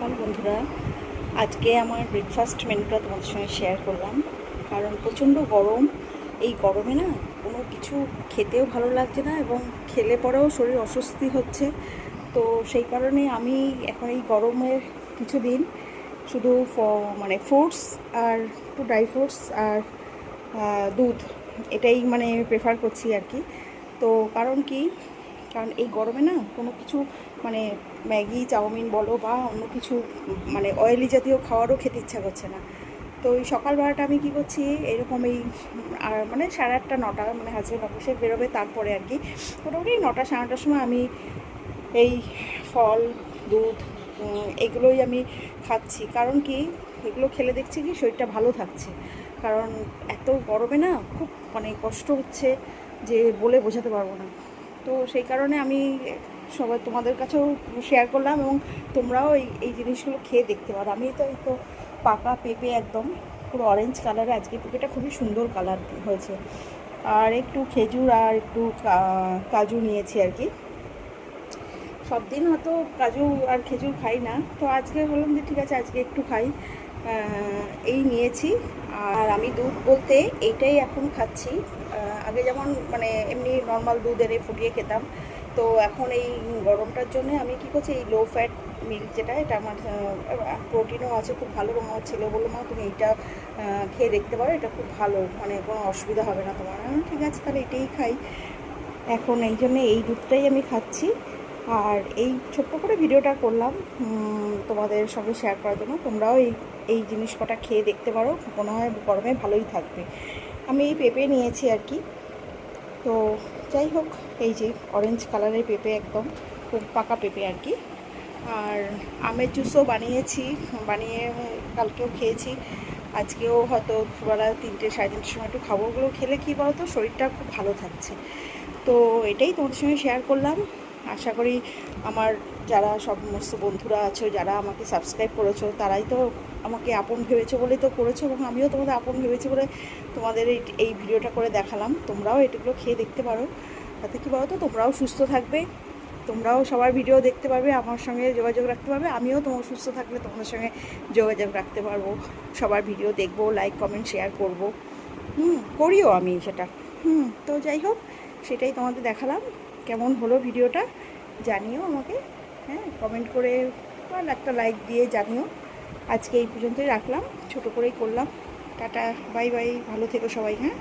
সকাল বন্ধুরা, আজকে আমার ব্রেকফাস্ট মেনুটা তোমাদের সঙ্গে শেয়ার করলাম। কারণ প্রচণ্ড গরম। এই গরমে না কোনো কিছু খেতেও ভালো লাগছে না এবং খেলে পরেও শরীর অস্বস্তি হচ্ছে। তো সেই কারণে আমি এখন এই গরমের কিছুদিন শুধু মানে ফ্রুটস আর একটু ড্রাই ফ্রুটস আর দুধ, এটাই মানে প্রেফার করছি আর কি। তো কারণ কি, কারণ এই গরমে না কোনো কিছু মানে ম্যাগি চাউমিন বলো বা অন্য কিছু মানে অয়েলি জাতীয় খাবারও খেতে ইচ্ছা করছে না। তো এই সকালবেলাটা আমি কী করছি, এরকম এই আর মানে 8:30-9টা, মানে হাজব্যান্ড অফিসে বেরোবে তারপরে আর কি, মোটামুটি 9টা-9:30টার সময় আমি এই ফল, দুধ, এগুলোই আমি খাচ্ছি। কারণ কি, এগুলো খেলে দেখছি কি শরীরটা ভালো থাকছে। কারণ এত গরমে না খুব মানে কষ্ট হচ্ছে, যে বলে বোঝাতে পারবো না। তো সেই কারণে আমি সবাই তোমাদের কাছেও শেয়ার করলাম, এবং তোমরাও এই এই জিনিসগুলো খেয়ে দেখতে পারো। আমি তো এই তো পাকা পেঁপে, একদম পুরো অরেঞ্জ কালারে, আজকে পেঁপেটা খুবই সুন্দর কালার হয়েছে, আর একটু খেজুর আর একটু কাজু নিয়েছি আর কি। সব দিন হয়তো কাজু আর খেজুর খাই না, তো আজকে বললাম যে ঠিক আছে আজকে একটু খাই, এই নিয়েছি। আর আমি দুধ বলতে এইটাই এখন খাচ্ছি। আগে যেমন মানে এমনি নর্মাল দুধ এনে ফুটিয়ে খেতাম, তো এখন এই গরমটার জন্য আমি কী করছি, এই লো ফ্যাট মিল্ক যেটা, এটা আমার প্রোটিনও আছে খুব ভালো। এবং আমার ছেলে বললো মা তুমি এইটা খেয়ে দেখতে পারো, এটা খুব ভালো, মানে কোনো অসুবিধা হবে না তোমার। ঠিক আছে তাহলে এটাই খাই এখন, এই জন্যে এই দুধটাই আমি খাচ্ছি। আর এই ছোট্ট করে ভিডিওটা করলাম তোমাদের সঙ্গে শেয়ার করার জন্য। তোমরাও এই এই জিনিস কটা খেয়ে দেখতে পারো, মনে হয় গরমে ভালোই থাকবে। আমি এই পেঁপে নিয়েছি আর কি। তো যাই হোক, এই যে অরেঞ্জ কালারের পেঁপে, একদম খুব পাকা পেঁপে আর কি। আর আমের জুসও বানিয়েছি, বানিয়ে কালকেও খেয়েছি, আজকেও হয়তো দুপুরবেলা 3টে-3:30টার সময় একটু খাবো। ওগুলো খেলে কী বলো তো, শরীরটা খুব ভালো থাকছে। তো এটাই তোমাদের সঙ্গে শেয়ার করলাম। আশা করি আমার যারা সমস্ত বন্ধুরা আছো, যারা আমাকে সাবস্ক্রাইব করেছো, তারাই তো আমাকে আপন ভেবেছো বলেই তো করেছো, এবং আমিও তোমাদের আপন ভেবেছি বলে তোমাদের এই ভিডিওটা করে দেখালাম। তোমরাও এগুলো খেয়ে দেখতে পারো, তাতে কী বলো তো, তোমরাও সুস্থ থাকবে, তোমরাও সবার ভিডিও দেখতে পারবে, আমার সঙ্গে যোগাযোগ রাখতে পারবে। আমিও তোমার সুস্থ থাকলে তোমাদের সঙ্গে যোগাযোগ রাখতে পারবো, সবার ভিডিও দেখবো, লাইক কমেন্ট শেয়ার করবো, করিও আমি সেটা। তো যাই হোক, সেটাই তোমাদের দেখালাম। কেমন হলো ভিডিওটা জানিও আমাকে, হ্যাঁ, কমেন্ট করে বা একটা লাইক দিয়ে জানিও। আজকে এই পর্যন্তই রাখলাম, ছোট করেই করলাম। টাটা, বাই বাই, ভালো থেকো সবাই, হ্যাঁ।